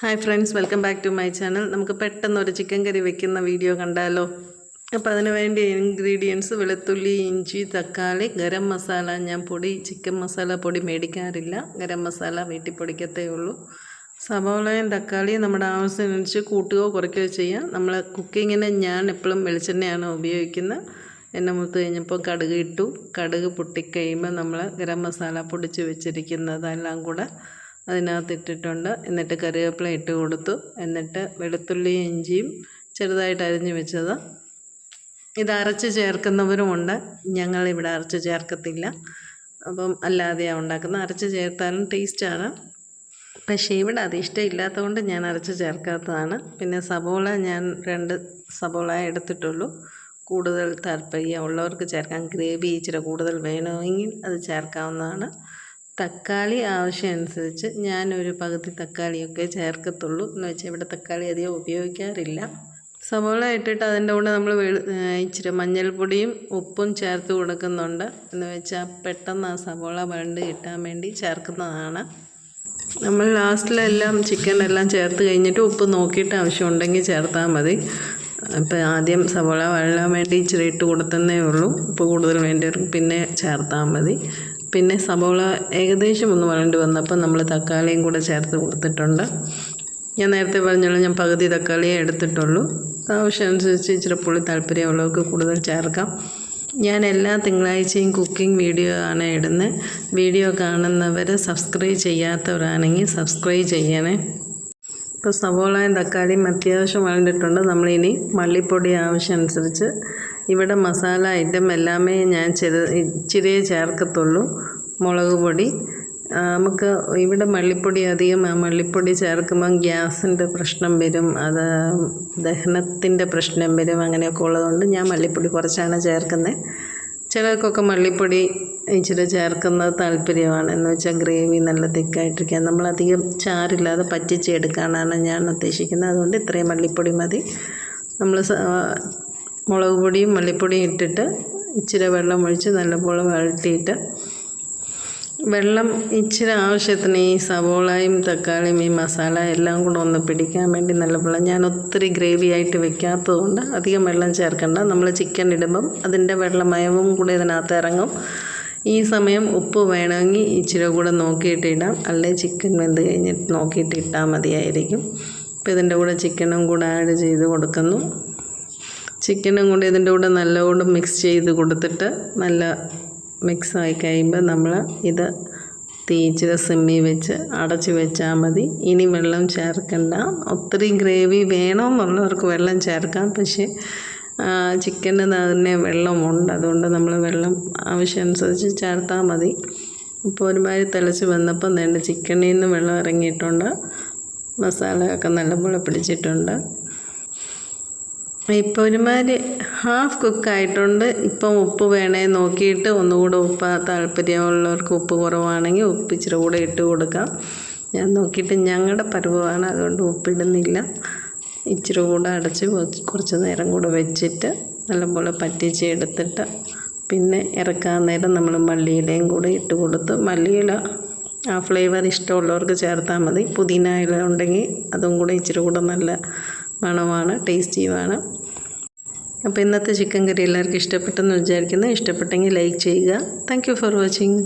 Hi friends, welcome back to my channel. നമുക്ക് പെട്ടെന്നൊരു chicken കറി വെക്കുന്ന വീഡിയോ കണ്ടാലോ? അപ്പോൾ അതിന് വേണ്ടി ഇൻഗ്രീഡിയൻസ് വെളുത്തുള്ളി, ഇഞ്ചി, തക്കാളി, ഗരം മസാല. ഞാൻ ചിക്കൻ മസാല പൊടി മേടിക്കാറില്ല, ഗരം മസാല വീട്ടിൽ പൊടിക്കത്തേ ഉള്ളൂ. സവോളയും തക്കാളിയും നമ്മുടെ ആവശ്യമനുസരിച്ച് കൂട്ടുകയോ കുറയ്ക്കുകയോ ചെയ്യാം. നമ്മൾ കുക്കിങ്ങിന് ഞാൻ എപ്പോഴും വെളിച്ചെണ്ണയാണ് ഉപയോഗിക്കുന്നത്. എണ്ണ മൂത്ത് കഴിഞ്ഞപ്പോൾ കടുക് ഇട്ടു. കടുക് പൊട്ടിക്കഴിയുമ്പോൾ നമ്മൾ ഗരം മസാല പൊടിച്ച് വെച്ചിരിക്കുന്നതെല്ലാം കൂടെ അതിനകത്ത് ഇട്ടിട്ടുണ്ട്. എന്നിട്ട് കറിവേപ്പില ഇട്ട് കൊടുത്തു. എന്നിട്ട് വെളുത്തുള്ളിയും ഇഞ്ചിയും ചെറുതായിട്ട് അരിഞ്ഞ് വെച്ചത്. ഇത് അരച്ച് ചേർക്കുന്നവരുമുണ്ട്. ഞങ്ങളിവിടെ അരച്ച് ചേർക്കത്തില്ല. അപ്പം അല്ലാതെയാണ് ഉണ്ടാക്കുന്നത്. അരച്ച് ചേർത്താലും ടേസ്റ്റാണ്. പക്ഷേ ഇവിടെ അത് ഇഷ്ടമില്ലാത്തതുകൊണ്ട് ഞാൻ അരച്ച് ചേർക്കാത്തതാണ്. പിന്നെ സവോള ഞാൻ 2 സവോള എടുത്തിട്ടുള്ളൂ. കൂടുതൽ താല്പര്യമുള്ളവർക്ക് ചേർക്കാം. ഗ്രേവി ഇച്ചിരി കൂടുതൽ വേണമെങ്കിൽ അത് ചേർക്കാവുന്നതാണ്. തക്കാളി ആവശ്യമനുസരിച്ച് ഞാനൊരു പകുതി തക്കാളിയൊക്കെ ചേർക്കത്തുള്ളൂ. എന്ന് വെച്ചാൽ ഇവിടെ തക്കാളി അധികം ഉപയോഗിക്കാറില്ല. സവോള ഇട്ടിട്ട് അതിൻ്റെ കൂടെ നമ്മൾ ഇച്ചിരി മഞ്ഞൾപ്പൊടിയും ഉപ്പും ചേർത്ത് കൊടുക്കുന്നുണ്ട്. എന്ന് വെച്ചാൽ പെട്ടെന്ന് ആ സവോള വഴണ്ട് കിട്ടാൻ വേണ്ടി ചേർക്കുന്നതാണ്. നമ്മൾ ലാസ്റ്റിലെല്ലാം ചിക്കനെല്ലാം ചേർത്ത് കഴിഞ്ഞിട്ട് ഉപ്പ് നോക്കിയിട്ട് ആവശ്യമുണ്ടെങ്കിൽ ചേർത്താൽ മതി. അപ്പോൾ ആദ്യം സവോള വഴലാൻ വേണ്ടി ഇച്ചിരി ഇട്ട് കൊടുത്തതേ ഉള്ളൂ. ഉപ്പ് കൂടുതൽ വേണ്ടിയവർക്ക് പിന്നെ ചേർത്താൽ മതി. പിന്നെ സവോള ഏകദേശം ഒന്ന് വഴണ്ട് വന്നപ്പോൾ നമ്മൾ തക്കാളിയും കൂടെ ചേർത്ത് കൊടുത്തിട്ടുണ്ട്. ഞാൻ നേരത്തെ പറഞ്ഞോളൂ, ഞാൻ പകുതി തക്കാളിയേ എടുത്തിട്ടുള്ളൂ. ആവശ്യമനുസരിച്ച് ഇച്ചിരി പുളി താല്പര്യമുള്ളവർക്ക് കൂടുതൽ ചേർക്കാം. ഞാൻ എല്ലാ തിങ്കളാഴ്ചയും കുക്കിംഗ് വീഡിയോ ആണ് ഇടുന്നത്. വീഡിയോ കാണുന്നവർ സബ്സ്ക്രൈബ് ചെയ്യാത്തവരാണെങ്കിൽ സബ്സ്ക്രൈബ് ചെയ്യണേ. ഇപ്പോൾ സവോളയും തക്കാളിയും അത്യാവശ്യം വഴണ്ടിട്ടുണ്ട്. നമ്മളിനി മല്ലിപ്പൊടി ആവശ്യമനുസരിച്ച്. ഇവിടെ മസാല ഐറ്റം എല്ലാമേ ഞാൻ ഇച്ചിരിയേ ചേർക്കത്തുള്ളൂ. മുളക് പൊടി നമുക്ക് ഇവിടെ മല്ലിപ്പൊടി മല്ലിപ്പൊടി ചേർക്കുമ്പം ഗ്യാസിൻ്റെ പ്രശ്നം വരും, അത് ദഹനത്തിൻ്റെ പ്രശ്നം വരും. അങ്ങനെയൊക്കെ ഉള്ളതുകൊണ്ട് ഞാൻ മല്ലിപ്പൊടി കുറച്ചാണ് ചേർക്കുന്നത്. ചിലർക്കൊക്കെ മല്ലിപ്പൊടി ഇച്ചിരി ചേർക്കുന്നത് താല്പര്യമാണ്. എന്ന് വെച്ചാൽ ഗ്രേവി നല്ല തിക്കായിട്ടിരിക്കാൻ നമ്മളധികം ചാറില്ലാതെ പറ്റിച്ചെടുക്കാനാണ് ഞാൻ ഉദ്ദേശിക്കുന്നത്. അതുകൊണ്ട് ഇത്രയും മല്ലിപ്പൊടി മതി. നമ്മൾ മുളക് പൊടിയും മല്ലിപ്പൊടിയും ഇട്ടിട്ട് ഇച്ചിരി വെള്ളം ഒഴിച്ച് നല്ലപോലെ വഴറ്റിയിട്ട്, വെള്ളം ഇച്ചിരി ആവശ്യത്തിന് ഈ സവോളയും തക്കാളിയും ഈ മസാല എല്ലാം കൂടെ ഒന്ന് പിടിക്കാൻ വേണ്ടി നല്ലപോലെ. ഞാൻ ഒത്തിരി ഗ്രേവി ആയിട്ട് വെക്കാത്തതുകൊണ്ട് അധികം വെള്ളം ചേർക്കണ്ട. നമ്മൾ ചിക്കൻ ഇടുമ്പം അതിൻ്റെ വെള്ളമയവും കൂടെ ഇതിനകത്ത് ഇറങ്ങും. ഈ സമയം ഉപ്പ് വേണമെങ്കിൽ ഇച്ചിരി കൂടെ നോക്കിയിട്ട് ഇടാം, അല്ലെങ്കിൽ ചിക്കൻ വെന്ത് കഴിഞ്ഞിട്ട് നോക്കിയിട്ട് ഇട്ടാൽ മതിയായിരിക്കും. അപ്പോൾ ഇതിൻ്റെ കൂടെ ചിക്കനും കൂടെ ആഡ് ചെയ്ത് കൊടുക്കുന്നു. ചിക്കനും കൂടി ഇതിൻ്റെ കൂടെ നല്ലപോലെ മിക്സ് ചെയ്ത് കൊടുത്തിട്ട് നല്ല മിക്സായി കഴിയുമ്പോൾ നമ്മൾ ഇത് ഇച്ചിരി സിമ്മിൽ വെച്ച് അടച്ച് വെച്ചാൽ മതി. ഇനി വെള്ളം ചേർക്കണ്ട. ഒത്തിരി ഗ്രേവി വേണമെന്നുള്ളവർക്ക് വെള്ളം ചേർക്കാം. പക്ഷേ ചിക്കന് തന്നെ വെള്ളമുണ്ട്, അതുകൊണ്ട് നമ്മൾ വെള്ളം ആവശ്യമനുസരിച്ച് ചേർത്താൽ മതി. ഇപ്പോൾ ഒരുമാതിരി തിളച്ച് വന്നപ്പോൾ നേണ്ട ചിക്കനിൽ നിന്ന് വെള്ളം ഇറങ്ങിയിട്ടുണ്ട്. മസാലയൊക്കെ നല്ലപോലെ പിടിച്ചിട്ടുണ്ട്. ഇപ്പോൾ ഒരുമാതിരി ഹാഫ് കുക്കായിട്ടുണ്ട്. ഇപ്പം ഉപ്പ് വേണേ നോക്കിയിട്ട് ഒന്നുകൂടെ ഉപ്പ് താല്പര്യമുള്ളവർക്ക് ഉപ്പ് കുറവാണെങ്കിൽ ഉപ്പ് ഇച്ചിരി കൂടെ ഇട്ട് കൊടുക്കാം. ഞാൻ നോക്കിയിട്ട് ഞങ്ങളുടെ പരുവമാണ്, അതുകൊണ്ട് ഉപ്പിടുന്നില്ല. ഇച്ചിരി കൂടെ അടച്ച് കുറച്ച് നേരം കൂടെ വെച്ചിട്ട് നല്ലപോലെ പറ്റിച്ച് എടുത്തിട്ട് പിന്നെ ഇറക്കാൻ നേരം നമ്മൾ മല്ലിയിലയും കൂടെ ഇട്ട് കൊടുത്ത്, മല്ലിയില ആ ഫ്ലേവർ ഇഷ്ടമുള്ളവർക്ക് ചേർത്താൽ മതി. പുതിന ഇല ഉണ്ടെങ്കിൽ അതും കൂടെ ഇച്ചിരി കൂടെ നല്ല മണമാണ്, ടേസ്റ്റിയുമാണ്. അപ്പോൾ ഇന്നത്തെ ചിക്കൻ കറി എല്ലാവർക്കും ഇഷ്ടപ്പെട്ടെന്ന് വിചാരിക്കുന്നു. ഇഷ്ടപ്പെട്ടെങ്കിൽ ലൈക്ക് ചെയ്യുക. Thank you for watching.